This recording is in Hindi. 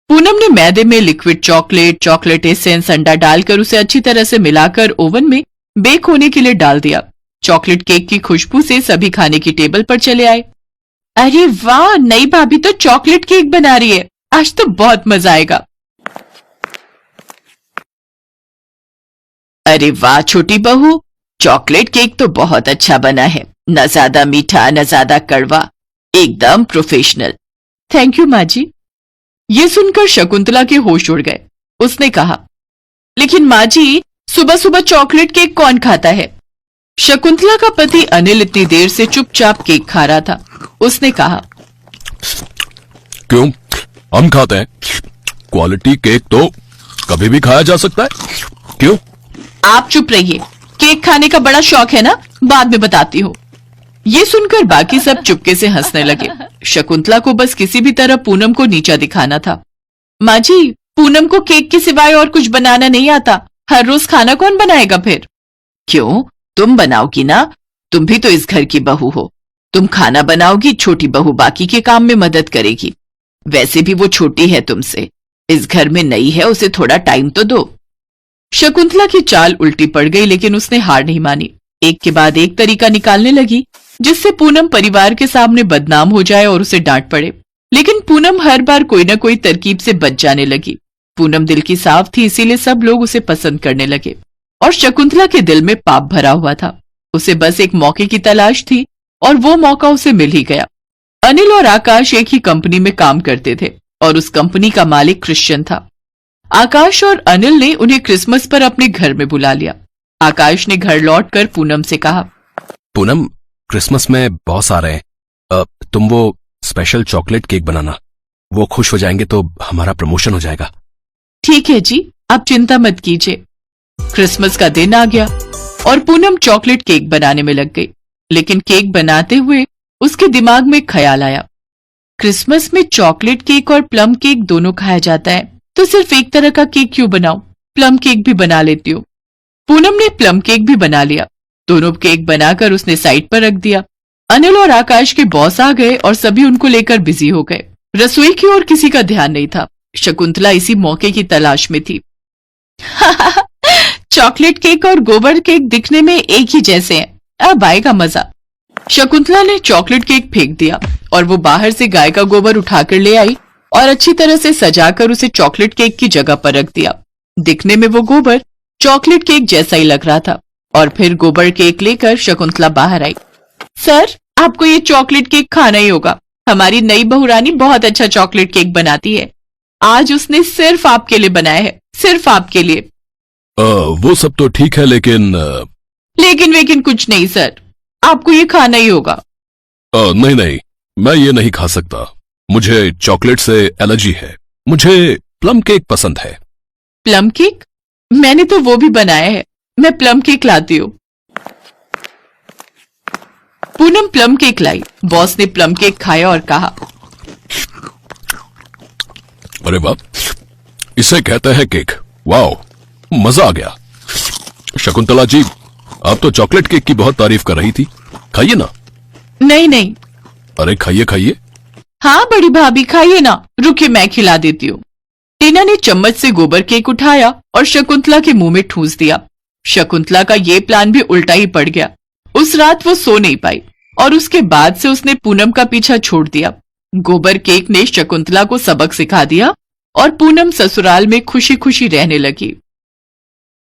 पूनम ने मैदे में लिक्विड चॉकलेट एसेंस, अंडा डालकर उसे अच्छी तरह से मिलाकर ओवन में बेक होने के लिए डाल दिया। चॉकलेट केक की खुशबू से सभी खाने की टेबल पर चले आए। अरे वाह, नई भाभी तो चॉकलेट केक बना रही है, आज तो बहुत मजा आएगा। अरे वाह छोटी बहू, चॉकलेट केक तो बहुत अच्छा बना है, न ज्यादा मीठा न ज्यादा कड़वा, एकदम प्रोफेशनल। थैंक यू माँ जी। ये सुनकर शकुंतला के होश उड़ गए। उसने कहा, लेकिन माँ जी, सुबह सुबह चॉकलेट केक कौन खाता है? शकुंतला का पति अनिल इतनी देर से चुपचाप केक खा रहा था। उसने कहा, क्यों, हम खाते हैं। क्वालिटी केक तो कभी भी खाया जा सकता है, क्यों? आप चुप रहिए, केक खाने का बड़ा शौक है ना, बाद में बताती हूँ। ये सुनकर बाकी सब चुपके से हंसने लगे। शकुंतला को बस किसी भी तरह पूनम को नीचा दिखाना था। माँ जी, पूनम को केक के सिवाय और कुछ बनाना नहीं आता, हर रोज खाना कौन बनाएगा फिर? क्यों, तुम बनाओगी ना, तुम भी तो इस घर की बहू हो। तुम खाना बनाओगी, छोटी बहू बाकी के काम में मदद करेगी। वैसे भी वो छोटी है तुमसे, इस घर में नई है, उसे थोड़ा टाइम तो दो। शकुंतला की चाल उल्टी पड़ गई, लेकिन उसने हार नहीं मानी। एक के बाद एक तरीका निकालने लगी जिससे पूनम परिवार के सामने बदनाम हो जाए और उसे डांट पड़े। लेकिन पूनम हर बार कोई न कोई तरकीब से बच जाने लगी। पूनम दिल की साफ थी, इसीलिए सब लोग उसे पसंद करने लगे और शकुंतला के दिल में पाप भरा हुआ था। उसे बस एक मौके की तलाश थी और वो मौका उसे मिल ही गया। अनिल और आकाश एक ही कंपनी में काम करते थे और उस कंपनी का मालिक क्रिश्चियन था। आकाश और अनिल ने उन्हें क्रिसमस पर अपने घर में बुला लिया। आकाश ने घर लौटकर पूनम से कहा, पूनम, क्रिसमस में बॉस आ रहे हैं, तुम वो स्पेशल चॉकलेट केक बनाना, वो खुश हो जाएंगे तो हमारा प्रमोशन हो जाएगा। ठीक है जी, आप चिंता मत कीजिए। क्रिसमस का दिन आ गया और पूनम चॉकलेट केक बनाने में लग गई। लेकिन केक बनाते हुए उसके दिमाग में ख्याल आया, क्रिसमस में चॉकलेट केक और प्लम केक दोनों खाया जाता है, तो सिर्फ एक तरह का केक क्यों बनाऊं, प्लम केक भी बना लेती हूँ। पूनम ने प्लम केक भी बना लिया। दोनों केक बनाकर उसने साइड पर रख दिया। अनिल और आकाश के बॉस आ गए और सभी उनको लेकर बिजी हो गए। रसोई की ओर किसी का ध्यान नहीं था। शकुंतला इसी मौके की तलाश में थी। चॉकलेट केक और गोबर केक दिखने में एक ही जैसे हैं, अब आएगा मजा। शकुंतला ने चॉकलेट केक फेंक दिया और वो बाहर से गाय का गोबर उठाकर ले आई और अच्छी तरह से सजाकर उसे चॉकलेट केक की जगह पर रख दिया। दिखने में वो गोबर चॉकलेट केक जैसा ही लग रहा था। और फिर गोबर केक लेकर शकुंतला बाहर आई। सर, आपको ये चॉकलेट केक खाना ही होगा, हमारी नई बहू रानी बहुत अच्छा चॉकलेट केक बनाती है। आज उसने सिर्फ आपके लिए बनाया है, सिर्फ आपके लिए। वो सब तो ठीक है, लेकिन लेकिन कुछ नहीं सर, आपको ये खाना ही होगा। नहीं, मैं ये नहीं खा सकता, मुझे चॉकलेट से एलर्जी है, मुझे प्लम केक पसंद है। Plum cake? मैंने तो वो भी बनाया है, मैं प्लम केक लाती हूँ। पूनम प्लम केक लाई। बॉस ने प्लम केक खाया और कहा, अरे वाह, इसे कहते हैं केक, वाओ, मजा आ गया। शकुंतला जी, आप तो चॉकलेट केक की बहुत तारीफ कर रही थी, खाइए ना। नहीं। अरे खाइए। हाँ बड़ी भाभी, खाइए ना, रुकिए मैं खिला देती हूँ। टीना ने चम्मच से गोबर केक उठाया और शकुंतला के मुंह में ठूंस दिया। शकुंतला का ये प्लान भी उल्टा ही पड़ गया। उस रात वो सो नहीं पाई और उसके बाद से उसने पूनम का पीछा छोड़ दिया। गोबर केक ने शकुंतला को सबक सिखा दिया और पूनम ससुराल में खुशी खुशी रहने लगी।